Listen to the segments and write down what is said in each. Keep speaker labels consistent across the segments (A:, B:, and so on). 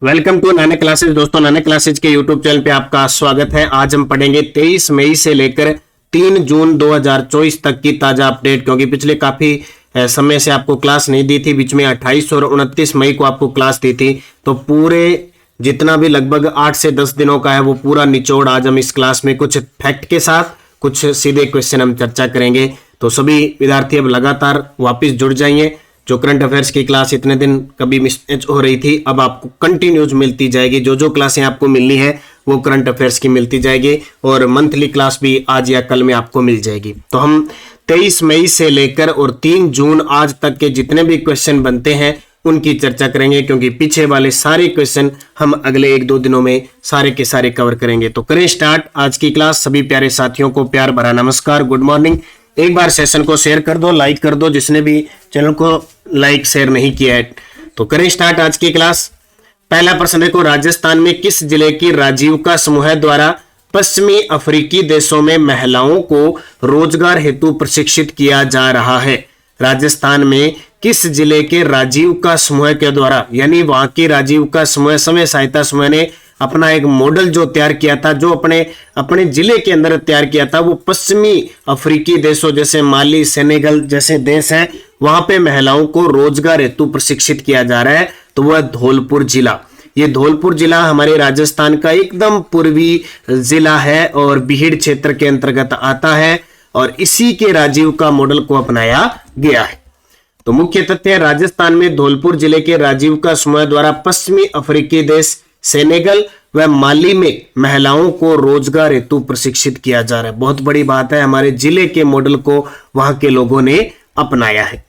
A: Welcome to Nanak classes. दोस्तों, Nanak classes के YouTube channel पे आपका स्वागत है। आज हम पढ़ेंगे 23 मई से लेकर 3 जून 2024 तक की ताजा अपडेट, क्योंकि पिछले काफी समय से आपको क्लास नहीं दी थी। बीच में 28 और 29 मई को आपको क्लास दी थी, तो पूरे जितना भी लगभग 8 से 10 दिनों का है वो पूरा निचोड़ आज हम इस क्लास में कुछ फैक्ट के साथ कुछ सीधे क्वेश्चन हम चर्चा करेंगे। तो सभी विद्यार्थी अब लगातार वापस जुड़ जाइए। जो करंट अफेयर्स की क्लास इतने दिन कभी मिसमैच हो रही थी, अब आपको कंटिन्यूज मिलती जाएगी। जो क्लासें आपको मिलनी है वो करंट अफेयर्स की मिलती जाएगी, और मंथली क्लास भी आज या कल में आपको मिल जाएगी। तो हम 23 मई से लेकर और 3 जून आज तक के जितने भी क्वेश्चन बनते हैं उनकी चर्चा करेंगे, क्योंकि पीछे वाले सारे क्वेश्चन हम अगले 1-2 दिनों में सारे के सारे कवर करेंगे। तो करें स्टार्ट आज की क्लास। सभी प्यारे साथियों को प्यार भरा नमस्कार, गुड मॉर्निंग। एक बार सेशन को शेयर कर दो, लाइक कर दो, जिसने भी चैनल को लाइक शेयर नहीं किया है। तो करें स्टार्ट आज की क्लास। पहला प्रश्न देखो, राजस्थान में किस जिले की राजीविका समूह द्वारा पश्चिमी अफ्रीकी देशों में महिलाओं को रोजगार हेतु प्रशिक्षित किया जा रहा है? राजस्थान में किस जिले के राजीविका समूह के द्वारा, यानी वहां की राजीविका समूह समय सहायता समूह ने अपना एक मॉडल जो तैयार किया था, जो अपने जिले के अंदर तैयार किया था, वो पश्चिमी अफ्रीकी देशों जैसे माली, सेनेगल जैसे देश हैं, वहां पे महिलाओं को रोजगार हेतु प्रशिक्षित किया जा रहा है। तो वह धौलपुर जिला, ये धौलपुर जिला हमारे राजस्थान का एकदम पूर्वी जिला है और बीहड़ क्षेत्र के अंतर्गत आता है, और इसी के राजीविका मॉडल को अपनाया गया है। तो मुख्य तथ्य, राजस्थान में धौलपुर जिले के राजीविका समूह द्वारा पश्चिमी अफ्रीकी देश सेनेगल व माली में महिलाओं को रोजगार हेतु प्रशिक्षित किया जा रहा है। बहुत बड़ी बात है, हमारे जिले के मॉडल को वहां के लोगों ने अपनाया है।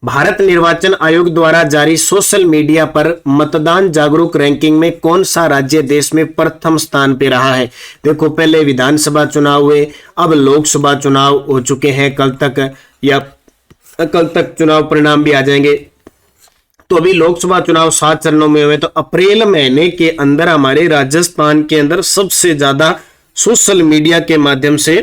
A: भारत निर्वाचन आयोग द्वारा जारी सोशल मीडिया पर मतदान जागरूक रैंकिंग में कौन सा राज्य देश में प्रथम स्थान पे रहा है? देखो, पहले विधानसभा चुनाव हुए, अब लोकसभा चुनाव हो चुके हैं। कल तक चुनाव परिणाम भी आ जाएंगे। तो अभी लोकसभा चुनाव 7 चरणों में हुए, तो अप्रैल महीने के अंदर हमारे राजस्थान के अंदर सबसे ज्यादा सोशल मीडिया के माध्यम से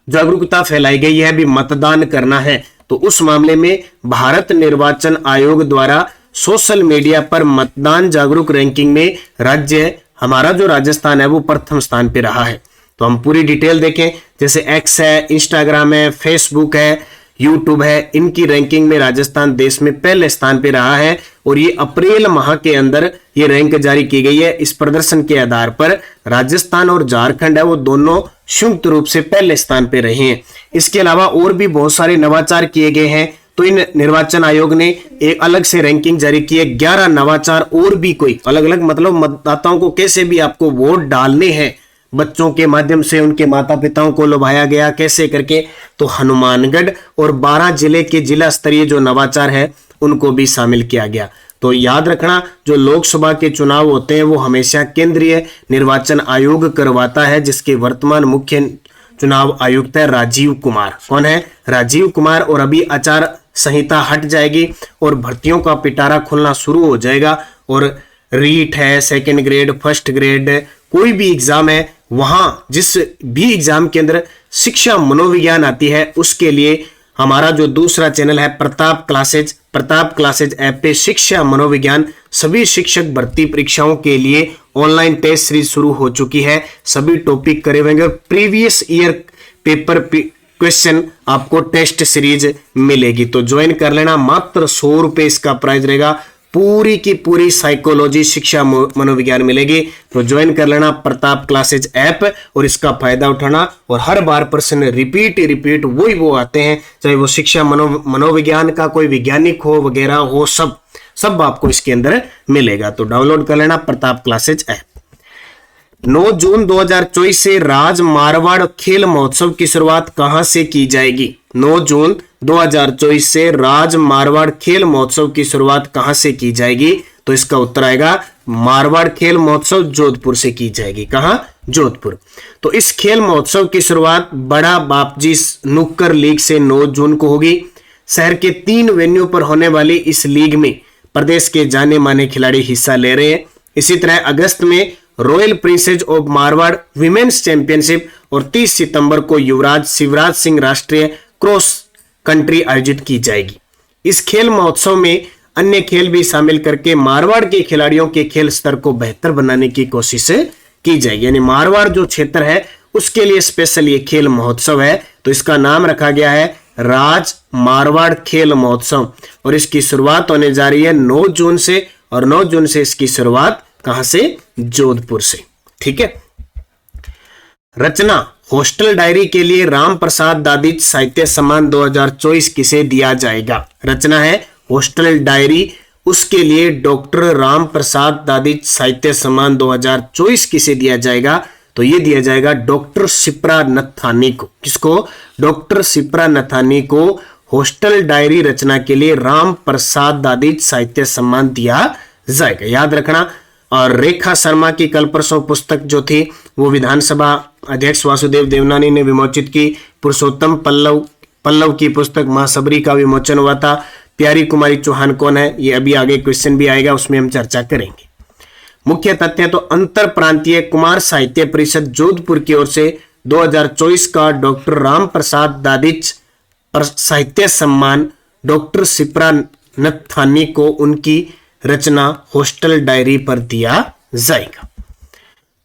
A: जागरूकता फैलाई गई है, भी मतदान करना है। तो उस मामले में भारत निर्वाचन आयोग द्वारा सोशल मीडिया पर मतदान जागरूक रैंकिंग में राज्य हमारा जो राजस्थान है वो प्रथम स्थान पे रहा है। तो हम पूरी डिटेल देखें, जैसे एक्स है, इंस्टाग्राम है, फेसबुक है, यूट्यूब है, इनकी रैंकिंग में राजस्थान देश में पहले स्थान पे रहा है, और ये अप्रैल माह के अंदर ये रैंक जारी की गई है। इस प्रदर्शन के आधार पर राजस्थान और झारखंड है वो दोनों संयुक्त रूप से पहले स्थान पे रहे हैं। इसके अलावा और भी बहुत सारे नवाचार किए गए हैं। तो इन निर्वाचन आयोग ने एक अलग से रैंकिंग जारी की है, 11 नवाचार और भी कोई अलग अलग, मतलब मतदाताओं को कैसे भी आपको वोट डालने हैं, बच्चों के माध्यम से उनके माता पिताओं को लुभाया गया कैसे करके। तो हनुमानगढ़ और 12 जिले के जिला स्तरीय जो नवाचार है उनको भी शामिल किया गया। तो याद रखना, जो लोकसभा के चुनाव होते हैं वो हमेशा केंद्रीय निर्वाचन आयोग करवाता है, जिसके वर्तमान मुख्य चुनाव आयुक्त है राजीव कुमार। कौन है? राजीव कुमार। और अभी आचार संहिता हट जाएगी और भर्तियों का पिटारा खुलना शुरू हो जाएगा, और रीट है, सेकेंड ग्रेड, फर्स्ट ग्रेड, कोई भी एग्जाम है, वहां जिस भी एग्जाम के अंदर शिक्षा मनोविज्ञान आती है उसके लिए हमारा जो दूसरा चैनल है प्रताप क्लासेज ऐप पे शिक्षा मनोविज्ञान सभी शिक्षक भर्ती परीक्षाओं के लिए ऑनलाइन टेस्ट सीरीज शुरू हो चुकी है। सभी टॉपिक करे हुए, प्रीवियस ईयर पेपर क्वेश्चन आपको टेस्ट सीरीज मिलेगी। तो ज्वाइन कर लेना, मात्र 100 रुपए इसका प्राइस रहेगा। पूरी की पूरी साइकोलॉजी, शिक्षा मनोविज्ञान मिलेगी। तो ज्वाइन कर लेना प्रताप क्लासेज ऐप और इसका फायदा उठाना। और हर बार प्रश्न रिपीट वही वो आते हैं, चाहे वो शिक्षा मनोविज्ञान का कोई वैज्ञानिक हो वगैरह हो, सब आपको इसके अंदर मिलेगा। तो डाउनलोड कर लेना प्रताप क्लासेज ऐप। 9 जून 2024 से राज मारवाड़ खेल महोत्सव की शुरुआत कहां से की जाएगी? 9 जून 2024 से राज मारवाड़ खेल महोत्सव की शुरुआत कहां से की जाएगी? तो इसका उत्तर आएगा मारवाड़ खेल महोत्सव जोधपुर से की जाएगी। कहां? जोधपुर। तो इस खेल महोत्सव की शुरुआत बड़ा बापजी नुक्कर लीग से 9 जून को होगी। शहर के 3 वेन्यू पर होने वाली इस लीग में प्रदेश के जाने माने खिलाड़ी हिस्सा ले रहे हैं। इसी तरह अगस्त में royal princess of Marwar women's championship और 30 सितंबर को युवराज शिवराज सिंह राष्ट्रीय क्रॉस कंट्री आयोजित की जाएगी। इस खेल महोत्सव में अन्य खेल भी शामिल करके मारवाड़ के खिलाड़ियों के खेल स्तर को बेहतर बनाने की कोशिश की जाएगी। यानी मारवाड़ जो क्षेत्र है उसके लिए स्पेशल ये खेल महोत्सव है, तो इसका नाम रखा गया है राज मारवाड़ खेल महोत्सव और इसकी शुरुआत होने जा रही है 9 जून से, और 9 जून से इसकी शुरुआत कहां से? जोधपुर से। ठीक है। रचना हॉस्टल डायरी के लिए राम प्रसाद दादिच साहित्य सम्मान 2024 किसे दिया जाएगा? रचना है हॉस्टल डायरी, उसके लिए डॉक्टर राम प्रसाद दादिच साहित्य सम्मान 2024 किसे दिया जाएगा? तो ये दिया जाएगा डॉक्टर शिप्रा नथानी को। किसको? डॉक्टर शिप्रा नथानी को हॉस्टल डायरी रचना के लिए राम प्रसाद दादिच साहित्य सम्मान दिया जाएगा, याद रखना। और रेखा शर्मा की कल परसों पुस्तक जो थी वो विधानसभा अध्यक्ष वासुदेव देवनानी ने विमोचित की। पुरुषोत्तम पल्लव की पुस्तक महासबरी का विमोचन हुआ था। प्यारी कुमारी चौहान कौन है? ये अभी आगे क्वेश्चन भी आएगा, उसमें हम चर्चा करेंगे। मुख्य तथ्य तो अंतर प्रांतीय कुमार साहित्य परिषद जोधपुर की ओर से 2024 का डॉक्टर राम प्रसाद दादिच साहित्य सम्मान डॉक्टर शिप्रा नथानी को उनकी रचना हॉस्टल डायरी पर दिया जाएगा।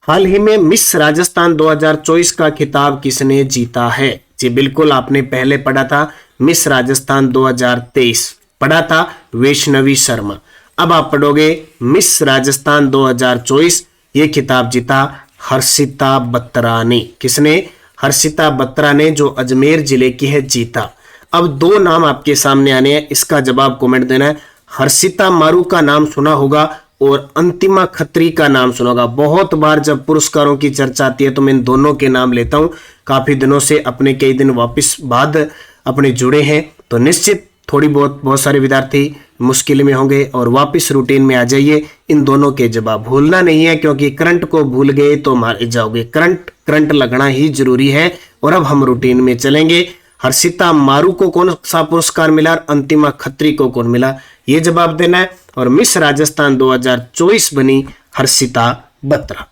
A: हाल ही में मिस राजस्थान 2024 का खिताब किसने जीता है? जी बिल्कुल, आपने पहले पढ़ा था मिस राजस्थान 2023 पढ़ा था वैष्णवी शर्मा। अब आप पढ़ोगे मिस राजस्थान 2024, ये खिताब जीता हर्षिता बत्रा ने। किसने? हर्षिता बत्रा ने, जो अजमेर जिले की है, जीता। अब 2 नाम आपके सामने आने हैं, इसका जवाब कमेंट देना है। हर्षिता मारू का नाम सुना होगा और अंतिमा खत्री का नाम सुना होगा। बहुत बार जब पुरस्कारों की चर्चा आती है तो मैं इन दोनों के नाम लेता हूं। काफी दिनों से अपने कई दिन वापस बाद अपने जुड़े हैं, तो निश्चित थोड़ी बहुत सारे विद्यार्थी मुश्किल में होंगे और वापस रूटीन में आ जाइए। इन दोनों के जवाब भूलना नहीं है, क्योंकि करंट को भूल गए तो मारे जाओगे। करंट लगना ही जरूरी है। और अब हम रूटीन में चलेंगे। हर्षिता मारू को कौन सा पुरस्कार मिला, अंतिमा खत्री को कौन मिला, ये जवाब देना है। और मिस राजस्थान 2024 बनी हर्षिता बत्रा।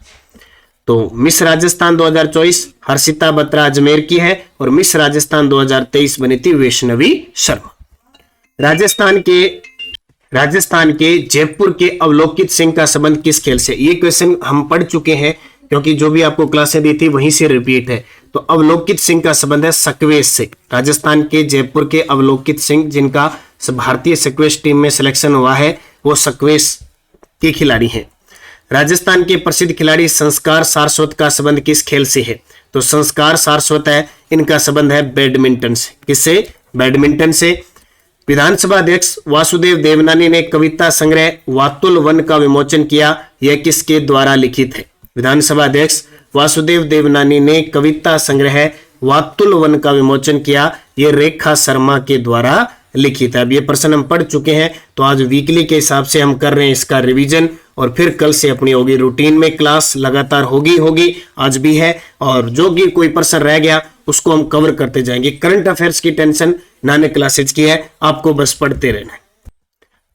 A: तो मिस राजस्थान 2024 हर्षिता बत्रा अजमेर की है और मिस राजस्थान 2023 बनी थी वैष्णवी शर्मा। राजस्थान के जयपुर के अवलोकित सिंह का संबंध किस खेल से? ये क्वेश्चन हम पढ़ चुके हैं, क्योंकि जो भी आपको क्लासें दी थी वहीं से रिपीट है। तो अवलोकित सिंह का संबंध है सक्वेश से। राजस्थान के जयपुर के अवलोकित सिंह, जिनका भारतीय सक्वेश टीम में सिलेक्शन हुआ है, वो सक्वेश के खिलाड़ी हैं। राजस्थान के प्रसिद्ध खिलाड़ी संस्कार सारस्वत का संबंध किस खेल से है? तो संस्कार सारस्वत है, इनका संबंध है बैडमिंटन से। किससे? बैडमिंटन से। विधानसभा अध्यक्ष वासुदेव देवनानी ने कविता संग्रह वातुल वन का विमोचन किया, यह किसके द्वारा लिखित है? विधानसभा अध्यक्ष वासुदेव देवनानी ने कविता संग्रह वातुल वन का विमोचन किया, यह रेखा शर्मा के द्वारा लिखित है। अब ये प्रश्न हम पढ़ चुके हैं, तो आज वीकली के हिसाब से हम कर रहे हैं इसका रिवीजन, और फिर कल से अपनी होगी रूटीन में क्लास लगातार होगी, आज भी है। और जो भी कोई प्रश्न रह गया उसको हम कवर करते जाएंगे। करंट अफेयर्स की टेंशन नाने क्लासेज की है, आपको बस पढ़ते रहना है।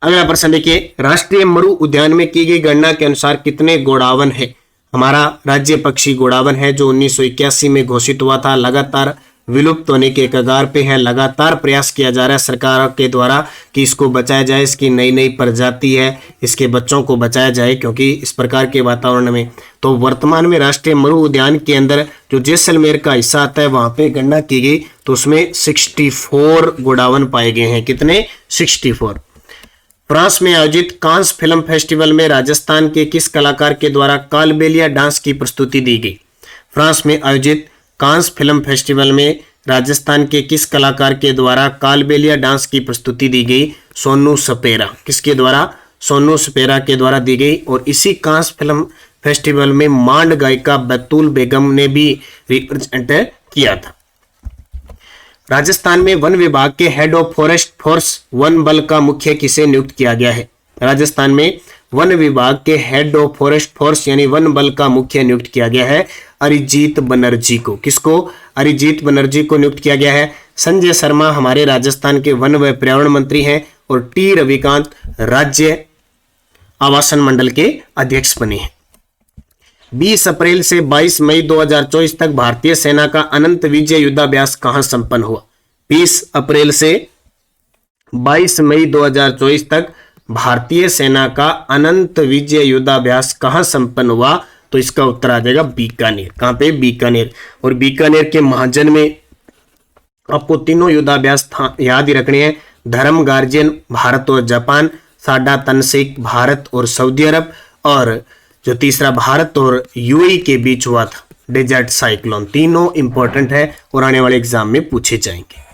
A: अगला प्रश्न देखिए, राष्ट्रीय मरु उद्यान में की गई गणना के अनुसार कितने गोडावन है? हमारा राज्य पक्षी गोडावन है, जो 1981 में घोषित हुआ था, लगातार विलुप्त होने के कगार पे है। लगातार प्रयास किया जा रहा है सरकार के द्वारा कि इसको बचाया जाए, इसकी नई नई प्रजाति है, इसके बच्चों को बचाया जाए, क्योंकि इस प्रकार के वातावरण में। तो वर्तमान में राष्ट्रीय मरु उद्यान के अंदर जो जैसलमेर का हिस्सा आता है वहां पे गणना की गई, तो उसमें 64 गोडावन पाए गए हैं। कितने? 64। फ्रांस में आयोजित कांस फिल्म फेस्टिवल में राजस्थान के किस कलाकार के द्वारा कालबेलिया डांस की प्रस्तुति दी गई? फ्रांस में आयोजित कांस फिल्म फेस्टिवल में राजस्थान के किस कलाकार के द्वारा कालबेलिया डांस की प्रस्तुति दी गई? सोनू सपेरा। किसके द्वारा? सोनू सपेरा के द्वारा दी गई। और इसी कांस फिल्म फेस्टिवल में मांड गायिका बैतूल बेगम ने भी रिप्रेजेंट किया था। राजस्थान में वन विभाग के head of forest force one बल का मुख्य किसे नियुक्त किया गया है? राजस्थान में वन विभाग के हेड ऑफ फॉरेस्ट फोर्स यानी वन बल का मुख्य नियुक्त किया गया है अरिजीत बनर्जी को। किसको? अरिजीत बनर्जी को नियुक्त किया गया है। संजय शर्मा हमारे राजस्थान के वन व पर्यावरण मंत्री हैं और टी रविकांत राज्य आवासन मंडल के अध्यक्ष बने हैं। 20 अप्रैल से 22 मई 2024 तक भारतीय सेना का अनंत विजय युद्धाभ्यास कहां संपन्न हुआ? 20 अप्रैल से 22 मई 2024 तक भारतीय सेना का अनंत विजय युद्धाभ्यास कहाँ संपन्न हुआ? तो इसका उत्तर आ जाएगा बीकानेर। कहाँ पे? बीकानेर। और बीकानेर के महाजन में आपको तीनों युद्धाभ्यास याद ही रखने हैं। धर्म गार्जियन भारत और जापान, साडा तनसेक भारत और सऊदी अरब, और जो तीसरा भारत और यूएई के बीच हुआ था डेजर्ट साइक्लोन। तीनों इंपॉर्टेंट है और आने वाले एग्जाम में पूछे जाएंगे।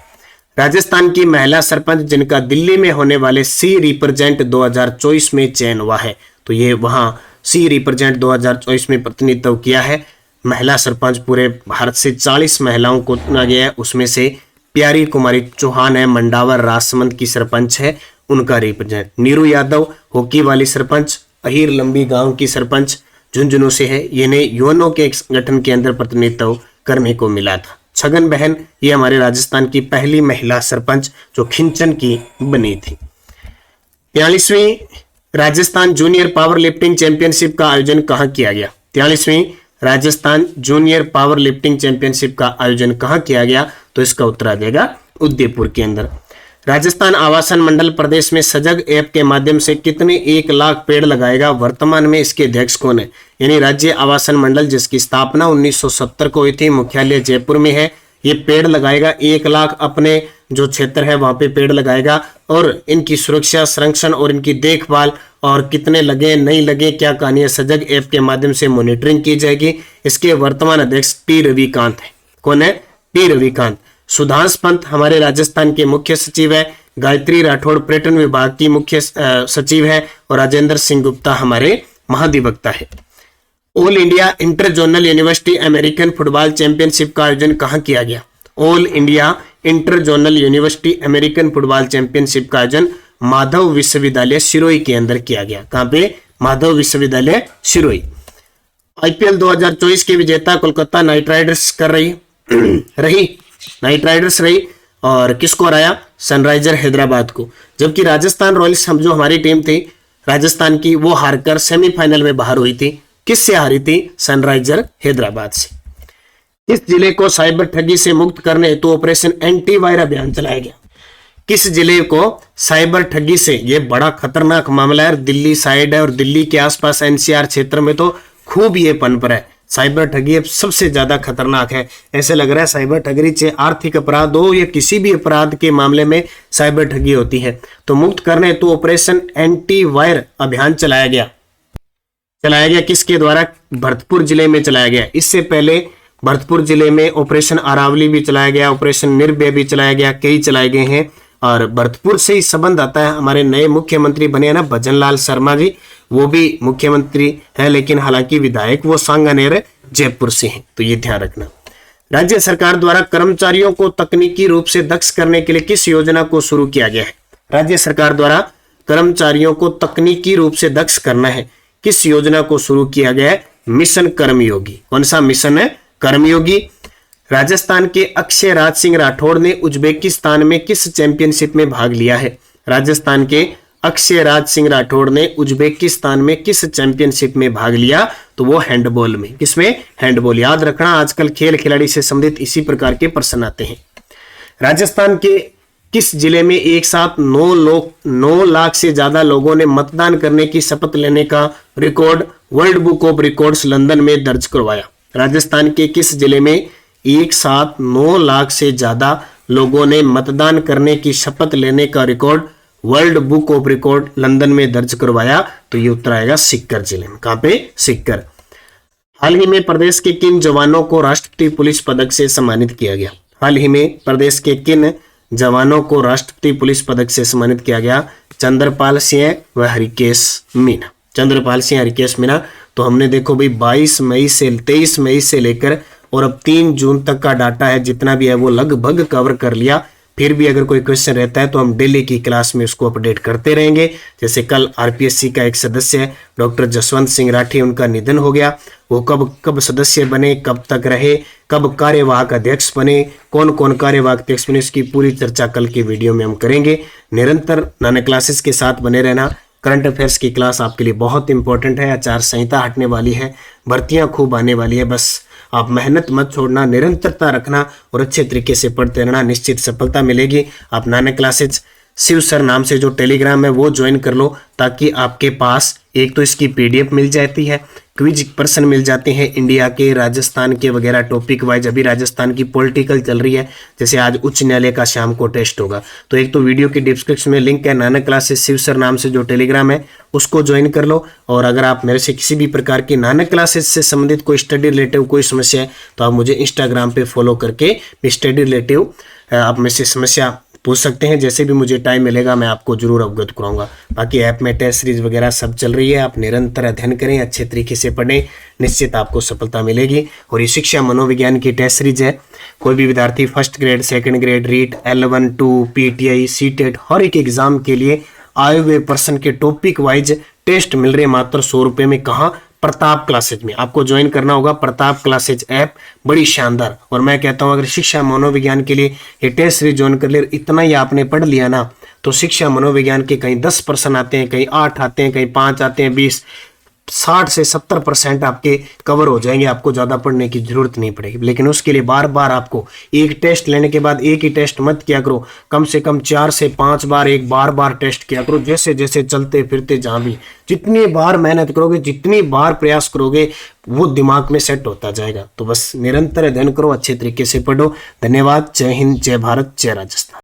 A: राजस्थान की महिला सरपंच जिनका दिल्ली में होने वाले सी रिप्रेजेंट 2024 में चयन हुआ है, तो ये वहां सी रिप्रेजेंट 2024 में प्रतिनिधित्व किया है। महिला सरपंच पूरे भारत से 40 महिलाओं को चुना गया है, उसमें से प्यारी कुमारी चौहान है, मंडावर राजसमंद की सरपंच है, उनका रिप्रेजेंट। नीरू यादव हॉकी वाली सरपंच, अहीर लंबी गांव की सरपंच झुंझुनू से है, इन्हें यूएनओ के एक संगठन के अंदर प्रतिनिधित्व करने को मिला था। छगन बहन ये हमारे राजस्थान की पहली महिला सरपंच जो खिंचन की बनी थी। 43वीं Rajasthan junior powerlifting championship का आयोजन कहाँ किया गया? 43वीं Rajasthan junior powerlifting championship का आयोजन कहाँ किया गया? तो इसका उत्तर आ जाएगा उदयपुर के अंदर। राजस्थान आवासन मंडल प्रदेश में सजग ऐप के माध्यम से कितने 1 लाख पेड़ लगाएगा? वर्तमान में इसके अध्यक्ष कौन है? यानी राज्य आवासन मंडल जिसकी स्थापना 1970 को हुई थी, मुख्यालय जयपुर में है, ये पेड़ लगाएगा 1 लाख अपने जो क्षेत्र है वहां पे पेड़ लगाएगा, और इनकी सुरक्षा, संरक्षण और इनकी देखभाल और कितने लगे नहीं लगे क्या कहानी है, सजग ऐप के माध्यम से मॉनिटरिंग की जाएगी। इसके वर्तमान अध्यक्ष टी रविकांत है। कौन है? टी रविकांत। सुधांश पंत हमारे राजस्थान के मुख्य सचिव है, गायत्री राठौड़ पर्यटन विभाग की मुख्य सचिव है, और राजेंद्र सिंह गुप्ता हमारे महाधिवक्ता है। All India inter zonal university American football championship का आयोजन कहाँ किया गया? All India inter zonal university American football championship का आयोजन माधव विश्वविद्यालय सिरोही के अंदर किया गया। कहाँ पे? माधव विश्वविद्यालय सिरोही। आईपीएल 2024 की विजेता कोलकाता नाइट राइडर्स कर रही नाइट राइडर्स रही, और किसको हराया? सनराइजर हैदराबाद को। जबकि राजस्थान रॉयल्स हम जो हमारी टीम थी राजस्थान की, वो हारकर सेमीफाइनल में बाहर हुई थी। किससे हारी थी? सनराइजर हैदराबाद से। किस जिले को साइबर ठगी से मुक्त करने हेतु ऑपरेशन एंटीवायर अभियान चलाया गया? किस जिले को साइबर ठगी से, ये बड़ा खतरनाक मामला है, दिल्ली साइड है और दिल्ली के आसपास एनसीआर क्षेत्र में तो खूब ये पनपरा है। साइबर ठगी अब सबसे ज्यादा खतरनाक है। ऐसे लग रहा है साइबर ठगी चाहे आर्थिक अपराध हो या किसी भी अपराध के मामले में साइबर ठगी होती है। तो मुक्त करने हेतु ऑपरेशन एंटीवायर अभियान चलाया गया। किसके द्वारा? भरतपुर जिले में चलाया गया। इससे पहले भरतपुर जिले में ऑपरेशन अरावली भी चलाया गया, ऑपरेशन निर्भय भी चलाया गया, कई चलाए गए हैं। और भरतपुर से ही संबंध आता है, हमारे नए मुख्यमंत्री बने हैं ना भजनलाल शर्मा जी, वो भी मुख्यमंत्री है, लेकिन हालांकि विधायक वो सांगानेर जयपुर से हैं, तो ये ध्यान रखना। राज्य सरकार द्वारा कर्मचारियों को तकनीकी रूप से दक्ष करने के लिए किस योजना को शुरू किया गया है? राज्य सरकार द्वारा कर्मचारियों को तकनीकी रूप से दक्ष करना है, किस योजना को शुरू किया गया है? मिशन कर्मयोगी। कौन सा मिशन है? कर्मयोगी। राजस्थान के अक्षय राज सिंह राठौड़ ने उज्बेकिस्तान में किस चैंपियनशिप में भाग लिया है? राजस्थान के अक्षय राज सिंह राठौड़ ने उज्बेकिस्तान में किस चैंपियनशिप में भाग लिया? तो वो हैंडबॉल में। किसमें? हैंडबॉल। याद रखना, आजकल खेल खिलाड़ी से संबंधित इसी प्रकार के प्रश्न आते हैं। राजस्थान के किस जिले में एक साथ 9 लाख से ज्यादा लोगों ने मतदान करने की शपथ लेने का record world book of records London में दर्ज करवाया? राजस्थान के किस जिले में एक साथ 9 लाख से ज्यादा लोगों ने मतदान करने की शपथ लेने का record world book of record London में दर्ज करवाया? तो ये उत्तर आएगा सीकर जिले में। कहां पे? सीकर। हाल ही में प्रदेश के किन जवानों को राष्ट्रपति पुलिस पदक से सम्मानित किया गया? हाल ही में प्रदेश के किन जवानों को राष्ट्रपति पुलिस पदक से सम्मानित किया गया? चंद्रपाल सिंह व हरिकेश मीणा। चंद्रपाल सिंह, हरिकेश मीणा। तो हमने देखो भाई 23 मई से लेकर और अब 3 जून तक का डाटा है, जितना भी है वो लगभग कवर कर लिया। फिर भी अगर कोई क्वेश्चन रहता है तो हम डेली की क्लास में उसको अपडेट करते रहेंगे। जैसे कल आरपीएससी का एक सदस्य है डॉक्टर जसवंत सिंह राठी, उनका निधन हो गया। वो कब सदस्य बने, कब तक रहे, कब कार्यवाहक अध्यक्ष बने, कौन कौन कार्यवाहक अध्यक्ष बने, इसकी पूरी चर्चा कल के वीडियो में हम करेंगे। निरंतर नाना क्लासेस के साथ बने रहना। करंट अफेयर्स की क्लास आपके लिए बहुत इंपॉर्टेंट है। आचार संहिता हटने वाली है, भर्तियां खूब आने वाली है। बस आप मेहनत मत छोड़ना, निरंतरता रखना और अच्छे तरीके से पढ़ते रहना, निश्चित सफलता मिलेगी। आप नाना क्लासेज शिव सर नाम से जो टेलीग्राम है वो ज्वाइन कर लो, ताकि आपके पास एक तो इसकी पीडीएफ मिल जाती है, क्विज प्रश्न मिल जाते हैं इंडिया के, राजस्थान के वगैरह टॉपिक वाइज। अभी राजस्थान की पॉलिटिकल चल रही है, जैसे आज उच्च न्यायालय का शाम को टेस्ट होगा। तो एक तो वीडियो के डिस्क्रिप्शन में लिंक है, नानक क्लासेस शिव सर नाम से जो टेलीग्राम है उसको ज्वाइन कर लो। और अगर आप मेरे से किसी भी प्रकार की नानक क्लासेस से संबंधित कोई स्टडी रिलेटिव कोई समस्या है तो आप मुझे इंस्टाग्राम पे फॉलो करके स्टडी रिलेटिव आप में से समस्या पूछ सकते हैं। जैसे भी मुझे टाइम मिलेगा मैं आपको जरूर अवगत कराऊंगा। बाकी ऐप में टेस्ट सीरीज वगैरह सब चल रही है, आप निरंतर अध्ययन करें, अच्छे तरीके से पढ़ें, निश्चित आपको सफलता मिलेगी। और ये शिक्षा मनोविज्ञान की टेस्ट सीरीज है। कोई भी विद्यार्थी first grade, second grade, REET, L1, 2, PTI, CTET हर एक एग्जाम के लिए आए हुए पर्सन के टॉपिक वाइज टेस्ट मिल रहे मात्र 100 रुपये में। कहाँ? प्रताप क्लासेज में। आपको ज्वाइन करना होगा प्रताप क्लासेज ऐप, बड़ी शानदार। और मैं कहता हूं अगर शिक्षा मनोविज्ञान के लिए ये टेस्ट सीरीज ज्वाइन कर ले, इतना ही आपने पढ़ लिया ना, तो शिक्षा मनोविज्ञान के कहीं 10% आते हैं, कहीं 8 आते हैं, कहीं 5 आते हैं, 20, 60 से 70% आपके कवर हो जाएंगे। आपको ज्यादा पढ़ने की जरूरत नहीं पड़ेगी। लेकिन उसके लिए बार बार आपको एक टेस्ट लेने के बाद एक ही टेस्ट मत किया करो, कम से कम 4 से 5 बार एक बार टेस्ट किया करो। जैसे जैसे चलते फिरते जहां भी जितनी बार मेहनत करोगे, जितनी बार प्रयास करोगे, वो दिमाग में सेट होता जाएगा। तो बस निरंतर अध्ययन करो, अच्छे तरीके से पढ़ो। धन्यवाद। जय हिंद, जय भारत, जय राजस्थान।